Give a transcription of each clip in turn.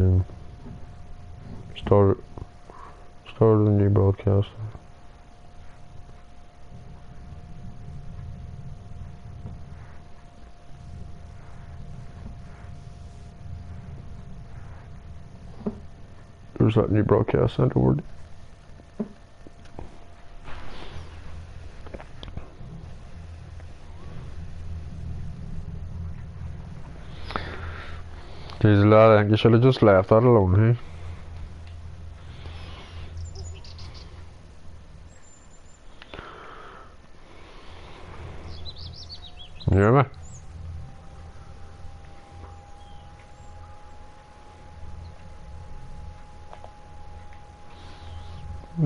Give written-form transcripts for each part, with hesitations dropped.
Um, start started a new broadcast. There's that new broadcast sent over. Jeez, lad, I think you should have just left that alone, hey? You hear me?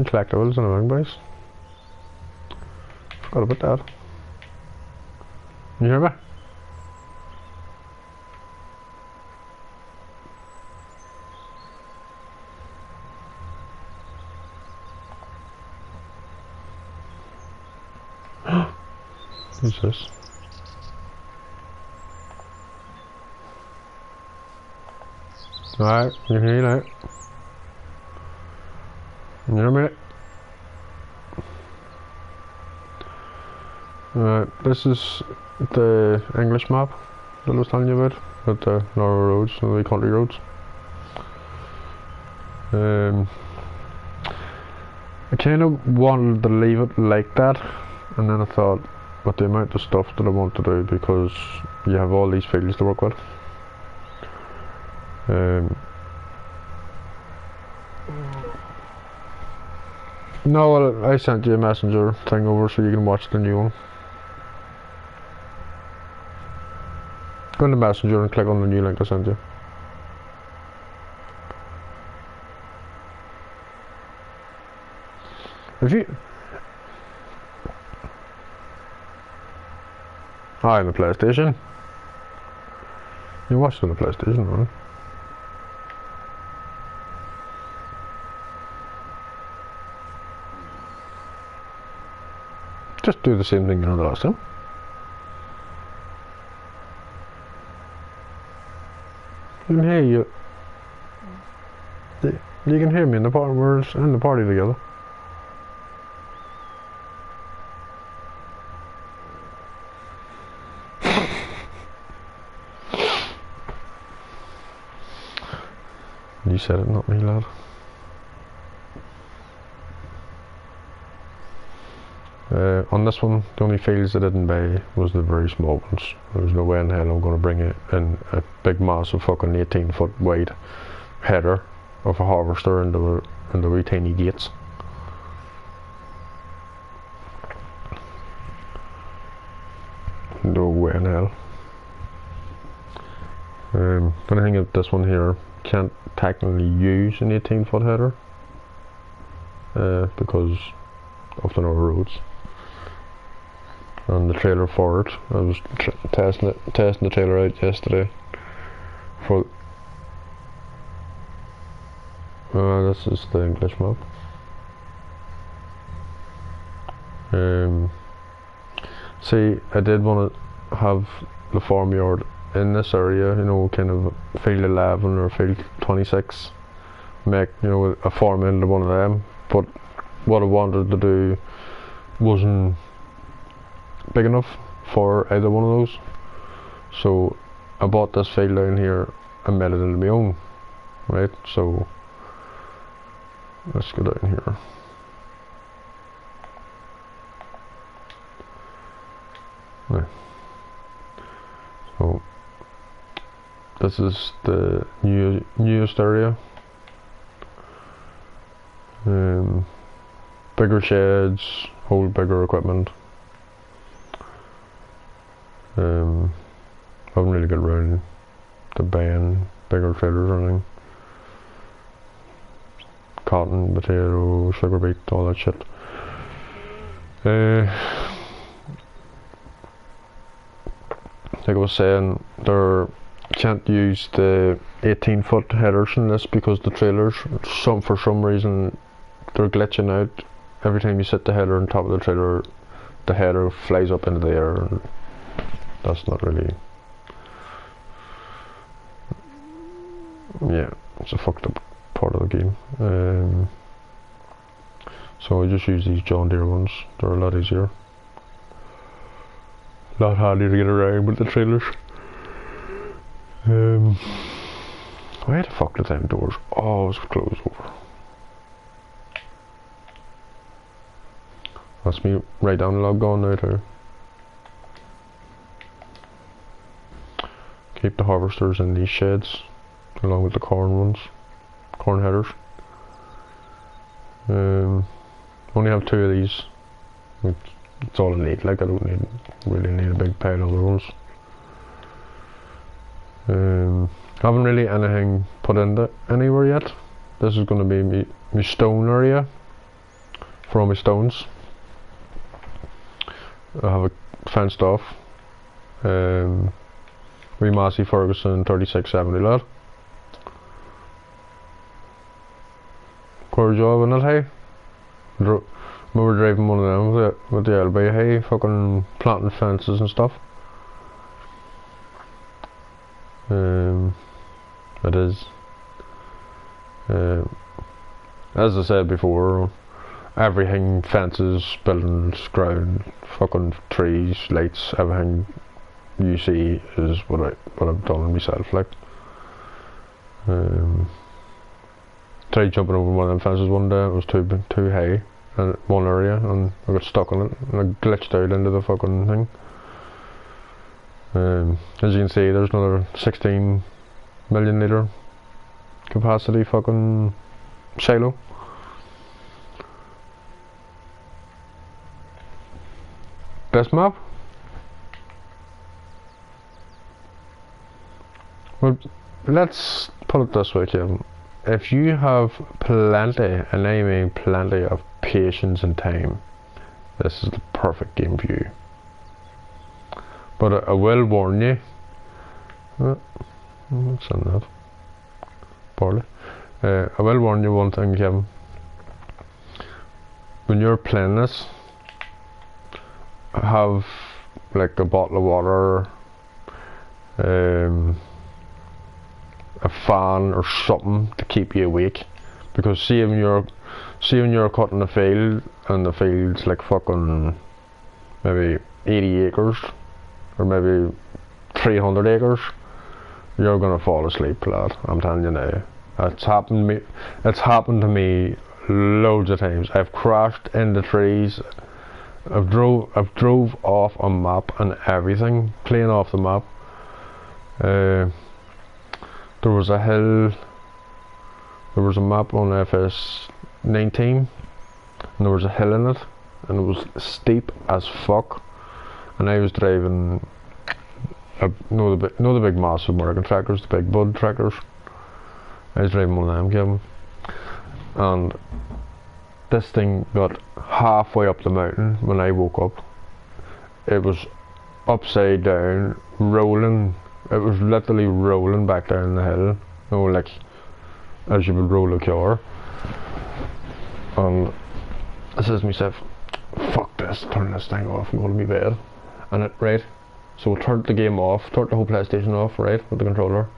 Collectibles and everything, boys. Forgot about that. You hear me? Who's this? Alright, you can hear now. You hear me? Alright, this is the English map that I was telling you about, with the narrow roads and the country roads. I kind of wanted to leave it like that, and then I thought, with the amount of stuff that I want to do, because you have all these fields to work with. No, well, I sent you a messenger thing over so you can watch the new one. Go into messenger and click on the new link I sent you. If you... I'm a PlayStation. You watched it on the PlayStation, right? Just do the same thing you did the last time. I can hear you. You can hear me in the party. We're in the party together. You said it, not me, lad. On this one, the only fields I didn't buy was the very small ones. There's no way in hell I'm going to bring it in a big massive fucking 18-foot wide header of a harvester into wee tiny gates. No way in hell. The thing is, this one here can't technically use an 18-foot header because of the narrow roads. And the trailer for it, I was testing the trailer out yesterday. For this is the English map. See, I did want to have the farmyard in this area, you know, kind of field 11 or field 26. Make, you know, a farm into one of them. But what I wanted to do wasn't big enough for either one of those, so I bought this field down here and made it into my own, right? So let's go down here. Right. So this is the newest area. Bigger sheds, hold bigger equipment. Haven't really got around to buying bigger trailers or anything. Cotton, potato, sugar beet, all that shit. Like I was saying, they can't use the 18-foot headers in this because the trailers, for some reason, they're glitching out. Every time you set the header on top of the trailer, the header flies up into the air, and that's not really, yeah, it's a fucked up part of the game. So I just use these John Deere ones. They're a lot easier. A lot harder to get around with the trailers. Where the fuck did them doors always close over? That's me right down the log gone now too. Keep the harvesters in these sheds along with the corn ones, corn headers. Only have 2 of these. It's all I need. Like I don't really need a big pile of other ones. Haven't really anything put into anywhere yet. This is going to be my stone area for all my stones. I have it fenced off. Wee Massey Ferguson 3670 lad. Core job in it, hey? We were driving one of them with the LB, hey? Fucking planting fences and stuff. It is. As I said before, everything, fences, buildings, ground, fucking trees, lights, everything you see is what I've done myself, like. Tried jumping over one of them fences one day. It was too high in one area, and I got stuck on it, and I glitched out into the fucking thing. As you can see, there's another 16 million litre capacity fucking silo. Best map? Well, let's put it this way, Kevin. If you have plenty, and I mean plenty, of patience and time, this is the perfect game for you. But I will warn you. What's in that? Barley. I will warn you one thing, Kevin. When you're playing this, have like a bottle of water, a fan or something to keep you awake, because see when you're cutting a field and the field's like fucking maybe 80 acres or maybe 300 acres, you're gonna fall asleep, lad. I'm telling you now. It's happened to me loads of times. I've crashed into trees. I've drove off a map and everything, clean off the map. There was a hill. There was a map on FS19, and there was a hill in it, and it was steep as fuck. And I was driving, know the big massive American tractors, the big Bud tractors. I was driving one of them, Kevin, and this thing got halfway up the mountain when I woke up. It was upside down, rolling. It was literally rolling back down the hill, you know, like as you would roll a car. And I says to myself, fuck this, turn this thing off, I'm going to my bed. And it, right, so I turned the game off, turned the whole PlayStation off, right, with the controller,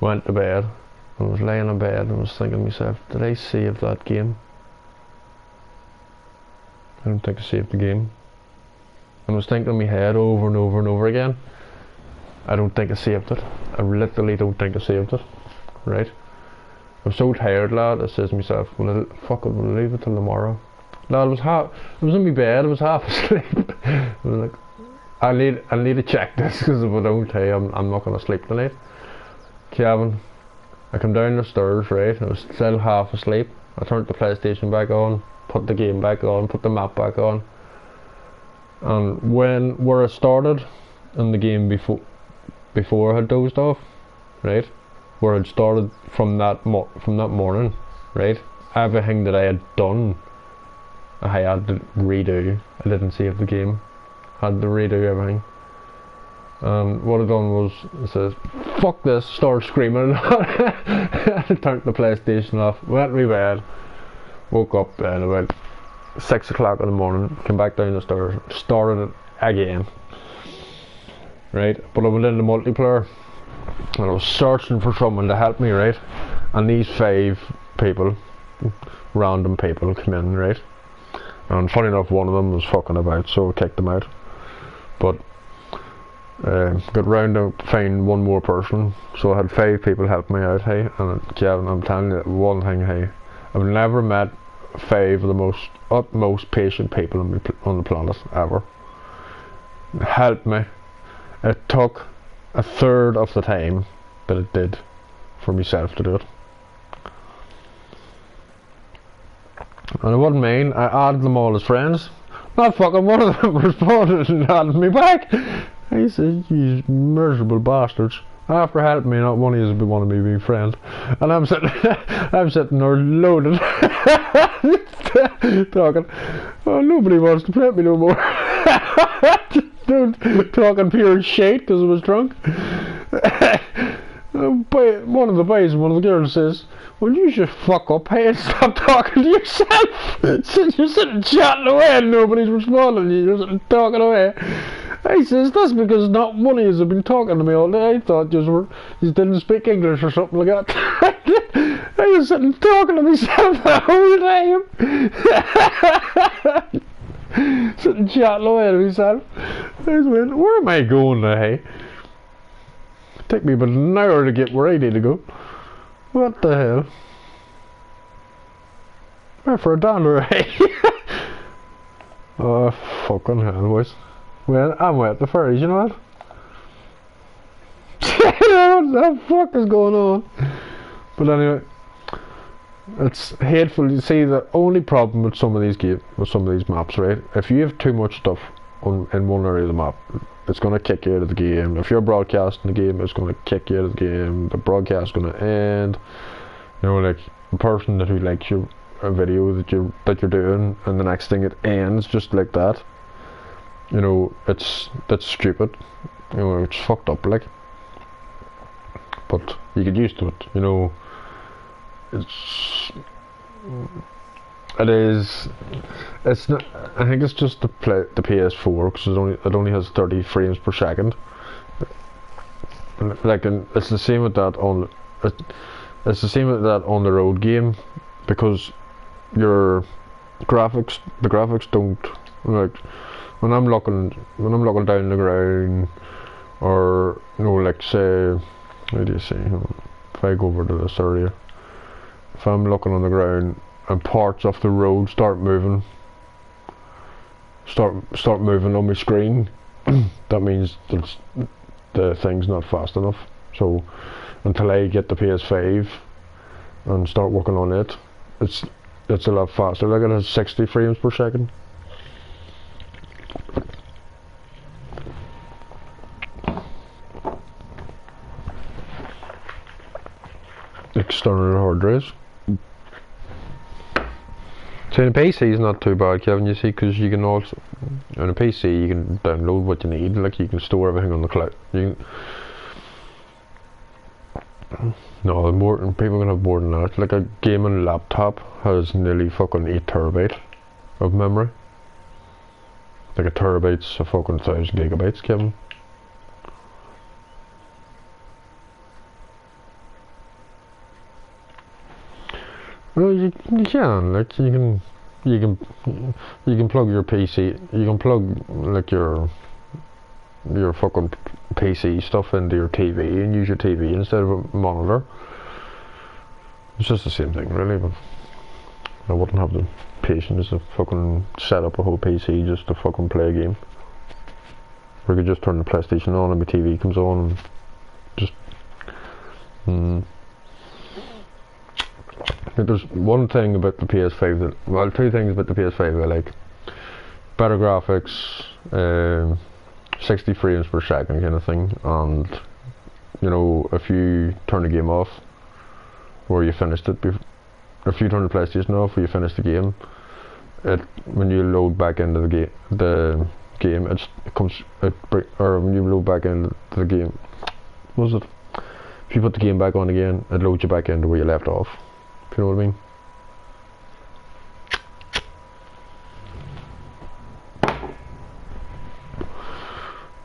went to bed, and I was laying in bed and I was thinking to myself, did I save that game? I don't think I saved the game. I was thinking in my head over and over and over again, I don't think I saved it. I literally don't think I saved it, right? I'm so tired, lad. I says to myself, will I leave it till tomorrow? Lad, I was in my bed, I was half asleep. I was like, I need to check this, because if I don't tell you, I'm not going to sleep tonight. Kevin, I come down the stairs, right, I was still half asleep. I turned the PlayStation back on, put the game back on, put the map back on. And where I started in the game before I had dozed off, right, where I'd started from that morning, right, everything that I had done, I had to redo. I didn't save the game, had to redo everything. And what I done was, it says, fuck this, started screaming. I turned the PlayStation off, went to my bed, woke up at about 6 o'clock in the morning, came back down the stairs, started it again. Right, but I went into multiplayer and I was searching for someone to help me, right, and these 5 people, random people, come in, right? And funny enough, one of them was fucking about, so I kicked them out. But got round to find one more person, so I had 5 people help me out, hey. And Kevin, I'm telling you one thing, hey, I've never met 5 of the most utmost patient people on the planet ever. Helped me. It took a third of the time that it did for myself to do it. And it wasn't mine. I added them all as friends. Not fucking one of them responded and added me back. I said, you miserable bastards. After helping me, not one of you has wanted me to be a friend. And I'm sitting there loaded. Talking, oh, nobody wants to play with me no more. Talking pure shit because I was drunk. One of the boys and one of the girls says, well, you should fuck up, hey, and stop talking to yourself. So you're sitting chatting away and nobody's responding. You're sitting talking away. He says, that's because not one of you have been talking to me all day. I thought you didn't speak English or something like that. I was sitting talking to myself the whole time. Sitting chatting away to myself. I was wondering, where am I going now, hey? Take me about an hour to get where I need to go. What the hell? Where for a dollar, hey? Oh, fucking hell, boys. Well, I'm at the ferries, you know what? What the fuck is going on? But anyway, it's hateful. You see, the only problem with some of these maps, right? If you have too much stuff in one area of the map, it's going to kick you out of the game. If you're broadcasting the game, it's going to kick you out of the game. The broadcast is going to end. You know, like the person who likes a video that you're doing, and the next thing it ends just like that. You know, that's stupid. You know, it's fucked up, like. But you get used to it. You know, it's not. I think it's just the PS4 because it only has 30 frames per second. Like, and it's the same with that on the road game, because the graphics don't, like, when I'm looking down the ground, or you know, like, say, how do you say, if I go over to this area, if I'm looking on the ground and parts of the road start moving on my screen, that means that the thing's not fast enough. So until I get the PS5 and start working on it, it's a lot faster. Like, it has 60 frames per second. External hard drives. So the PC is not too bad, Kevin, you see, because you can also, on a PC you can download what you need, like you can store everything on the cloud. No, people can have more than that. Like, a gaming laptop has nearly fucking 8 terabyte of memory. Like, a terabyte's a fucking 1,000 gigabytes, Kevin. Well, you can, like, you can plug your PC, you can plug, like, your fucking PC stuff into your TV and use your TV instead of a monitor. It's just the same thing, really, but I wouldn't have the patience to fucking set up a whole PC just to fucking play a game. Or I could just turn the PlayStation on and my TV comes on and just There's one thing about the PS5 two things about the PS5 I like. Better graphics, 60 frames per second kind of thing, and you know, if you turn the game off where you finished it, if you turn the PlayStation off where you finished the game, when you load back into the game, or when you load back into the game, what was it? If you put the game back on again, it loads you back into where you left off. If you know what I mean.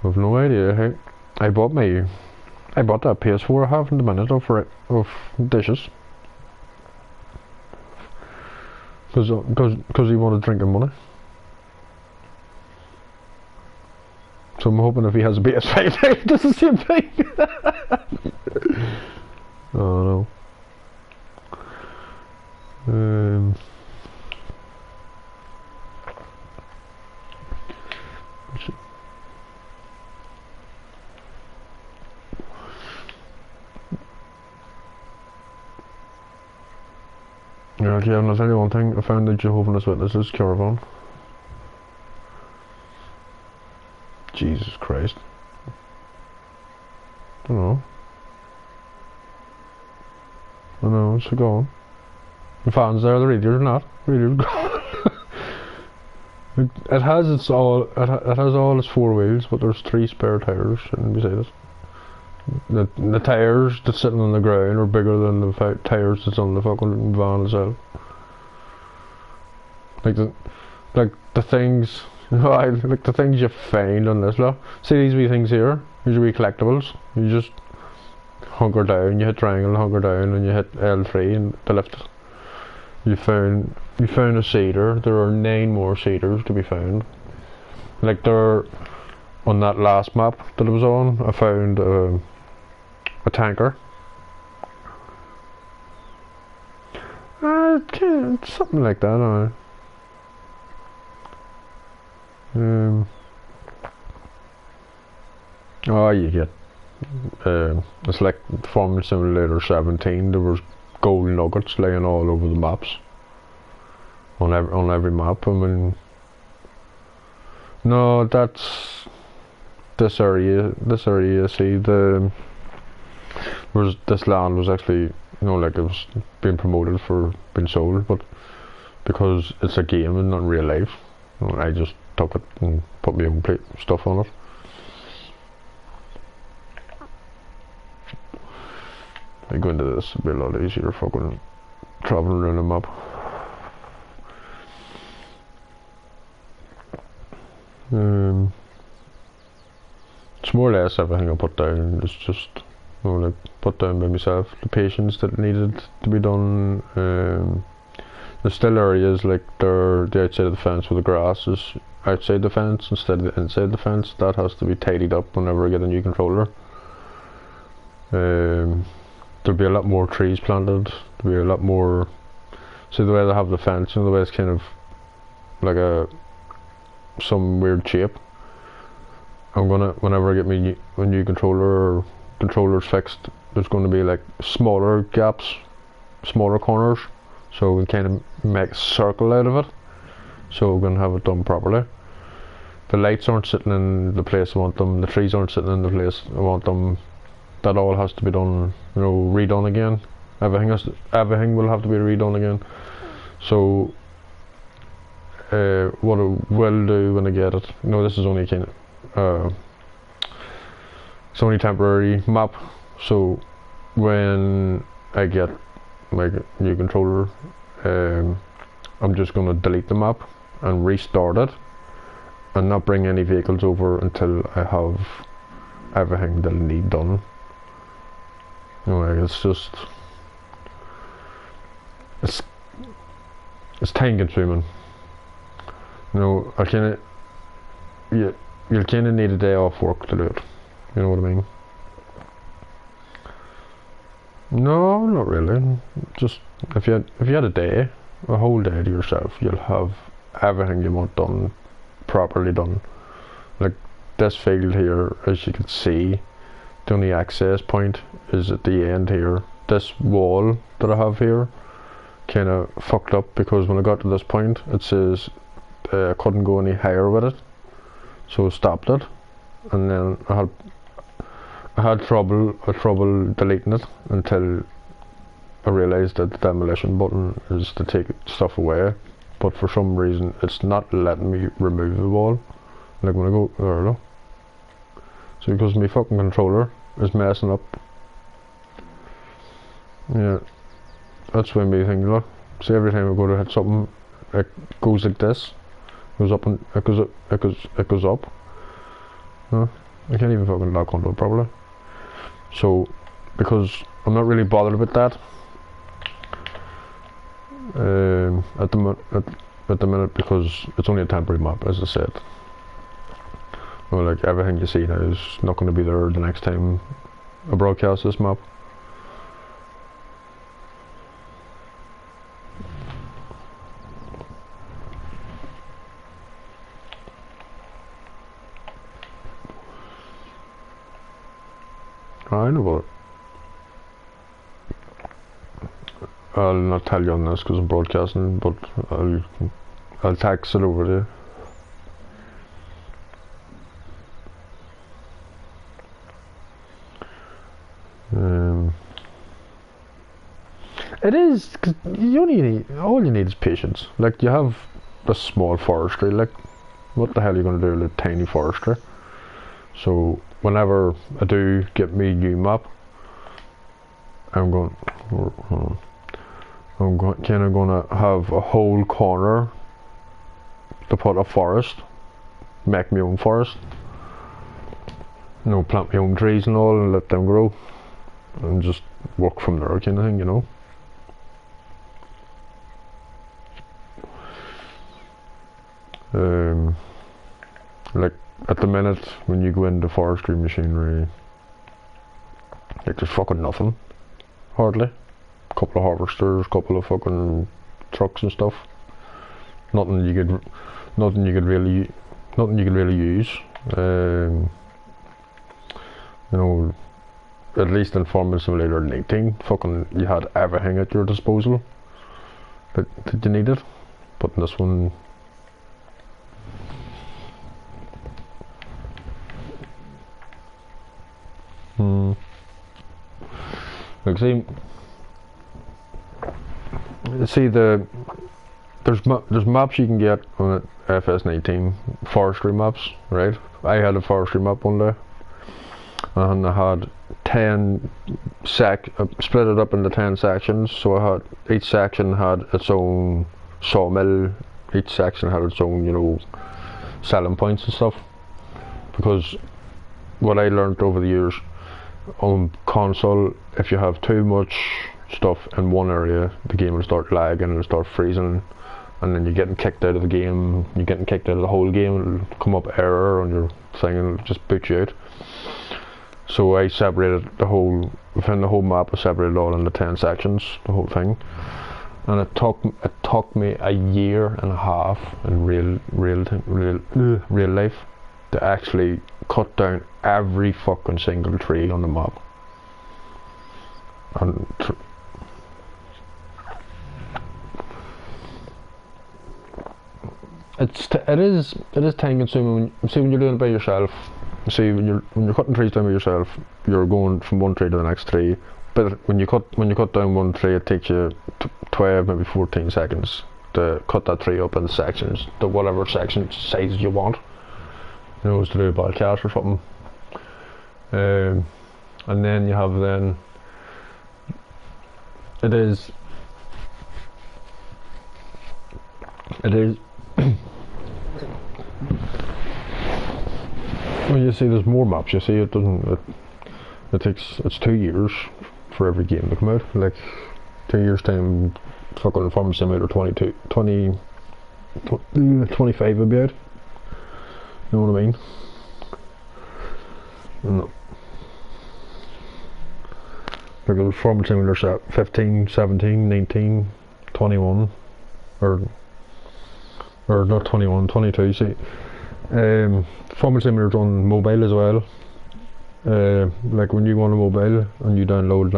I've no idea how I bought that PS4 I have in the minute of dishes. Because he wanted drinking money. So I'm hoping if he has a PS5, he does the same thing. Oh no. Yeah, okay, and I'll tell you one thing. I found the Jehovah's Witnesses caravan. Jesus Christ. I don't know, what's it going? The fans there, the radio's not. Radio's gone. It has all its four wheels, but there's 3 spare tires sitting beside it. The tires that's sitting on the ground are bigger than the tires that's on the fucking van itself. Like the things, like the things you find on this lot. See these wee things here? These are wee collectibles. You just hunker down, you hit triangle, hunker down, and you hit L3 and to lift it. You found a cedar. There are 9 more cedars to be found. Like there, on that last map that I was on, I found a tanker. Something like that. Oh, you get. It's like Farming Simulator 17. There was gold nuggets laying all over the maps. On every map. I mean, no, that's this area. This area. See, this land was actually, you know, like it was being promoted for being sold, but because it's a game and not real life, you know, I just took it and put my own stuff on it. I go into this, it'd be a lot easier fucking traveling around the map. It's more or less everything I put down. It's just, you know, like put down by myself. The patients that needed to be done. There's still areas like the outside of the fence where the grass is outside the fence instead of inside the fence. That has to be tidied up whenever I get a new controller. There'll be a lot more trees planted. There'll be a lot more. See the way they have the fence, you know, the way it's kind of like some weird shape. I'm gonna, whenever I get my new controller or controllers fixed, there's going to be like smaller gaps, smaller corners, so we kind of make a circle out of it. So we're going to have it done properly. The lights aren't sitting in the place I want them. The trees aren't sitting in the place I want them. That all has to be done, you know, redone again. Everything will have to be redone again. So what I will do when I get it, you know, this is only kind of it's only temporary map, so when I get my new controller, I'm just going to delete the map and restart it and not bring any vehicles over until I have everything that I need done. Anyway, it's just it's time consuming. You know, I kinda you'll kinda need a day off work to do it. You know what I mean? No, not really. Just if you had a day, a whole day to yourself, you'll have everything you want done, properly done. Like this field here, as you can see, the only access point is at the end here. This wall that I have here kind of fucked up because when I got to this point, it says I couldn't go any higher with it, so I stopped it, and then I had trouble deleting it until I realised that the demolition button is to take stuff away, but for some reason it's not letting me remove the wall. Like when I go there, look. So because my fucking controller is messing up. Yeah, that's when me thing, look. See, every time I go to hit something, it goes like this, goes up and it goes up. Huh? I can't even fucking lock onto it properly. So, because I'm not really bothered about that, at the minute, because it's only a temporary map, as I said. Well, like everything you see now is not going to be there the next time I broadcast this map. I know about it. I'll not tell you on this because I'm broadcasting, but I'll text it over to you. It is, cause all you need is patience. Like, you have a small forestry, like, what the hell are you going to do with a tiny forestry? So whenever I do get me a new map, I'm kind of going to have a whole corner to put a forest, make my own forest, plant my own trees and all and let them grow, and just work from there kind of thing, you know. Like at the minute when you go into forestry machinery, like there's fucking nothing, hardly. Couple of harvesters, couple of fucking trucks and stuff. Nothing you could really use. At least in Farming Simulator 19, fucking you had everything at your disposal that you needed. But in this one, like there's maps you can get on FS19, forestry maps, right? I had a forestry map one day, and I had 10 split it up into 10 sections. So I had each section had its own sawmill, each section had its own, selling points and stuff. Because what I learned over the years on console, if you have too much stuff in one area, the game will start lagging and it'll start freezing, and then you're getting kicked out of the game, you're getting kicked out of the whole game, it'll come up error on your thing and it'll just boot you out. So I separated within the whole map, I separated it all into 10 sections, the whole thing. And it took me a year and a half in real life to actually cut down every fucking single tree on the map. And it is time consuming. When you're doing it by yourself. When you're cutting trees down by yourself, you're going from one tree to the next tree. But when you cut down one tree, it takes you 12, maybe 14 seconds to cut that tree up into sections, to whatever section size you want. To do a podcast or something. And then you have it is well, you see there's more maps. You see it takes 2 years for every game to come out. Like 2 years time, fucking Farming Simulator 25 will be out. You know what I mean? No. Like it was Farming Simulator 15, 17, 19, 21, or not 21, 22. See, Farming Simulator's on mobile as well. Like when you go on a mobile and you download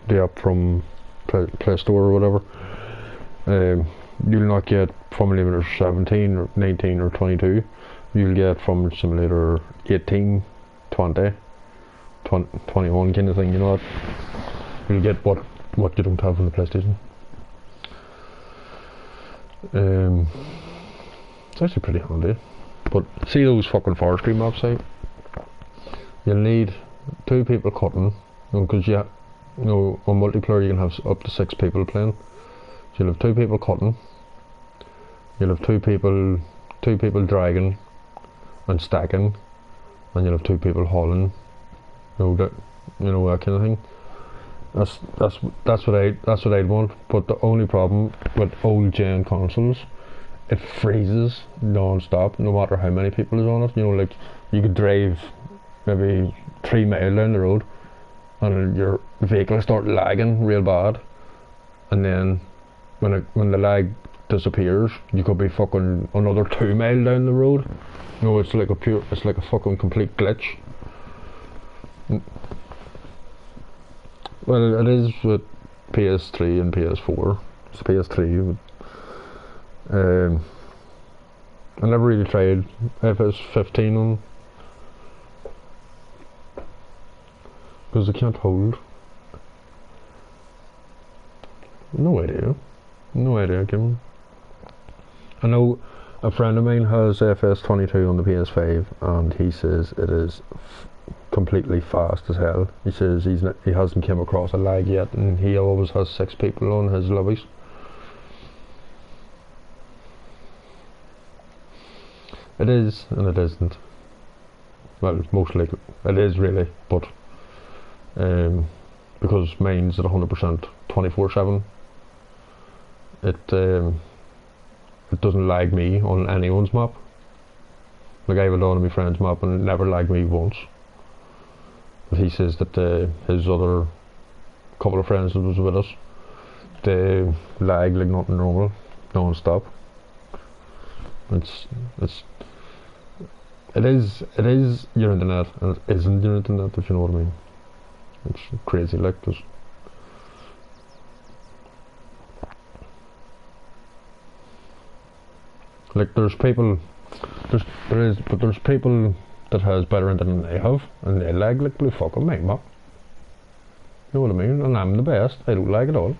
the app from Play Store or whatever, you'll not get Farming Simulator 17 or 19 or 22. You'll get Farming Simulator 18, 20, 21 kind of thing, you know what? You'll get what you don't have on the PlayStation. It's actually pretty handy. But see those fucking forestry maps out? You'll need 2 people cutting, because on multiplayer you can have up to 6 people playing. So you'll have 2 people cutting, you'll have 2 people dragging and stacking, and you'll have 2 people hauling, that kind of thing. That's what I'd want. But the only problem with old gen consoles, it freezes non-stop, no matter how many people is on it. You know, like you could drive maybe 3 mile down the road, and your vehicle start lagging real bad, and then when the lag disappears, you could be fucking another 2 mile down the road. You know, it's like a fucking complete glitch. Well, it is with PS3 and PS4. It's PS3. I never really tried FS15 on, because I can't hold. No idea, Kim. I know a friend of mine has FS22 on the PS5, and he says it is completely fast as hell. He says he hasn't come across a lag yet, and he always has 6 people on his lobbies. It is and it isn't. Well, most likely it is really, but because mine's at 100% 24/7, it doesn't lag me on anyone's map. Like, I have it on my friend's map and it never lagged me once. But he says that his other couple of friends that was with us, they lag like nothing normal, non-stop. It is your internet, and it isn't your internet, if you know what I mean. It's crazy, like, cause like there's people that has better internet than I have, and they lag like blue fucking me, man. You know what I mean? And I'm the best. I don't lag at all.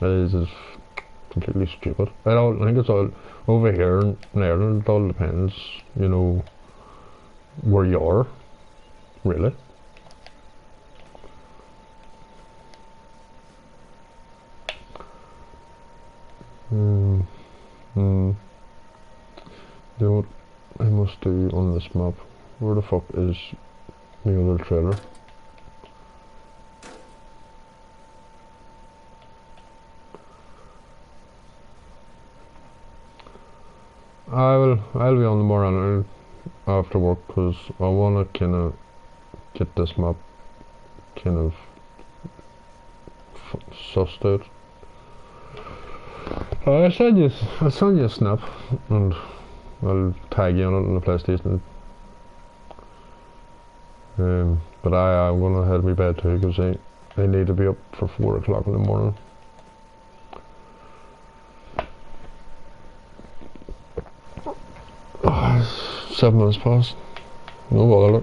It is completely stupid. I think it's all over here in Ireland. It all depends, you know, where you are, really. You know what I must do on this map? Where the fuck is my other trailer? I'll be on the more after work, because I wanna kinda get this map kind of sussed out. I'll send you a snap, and I'll tag you on it on the PlayStation. But I'm gonna head to my bed too, because I need to be up for 4 o'clock in the morning. Oh, 7 minutes past. No bother.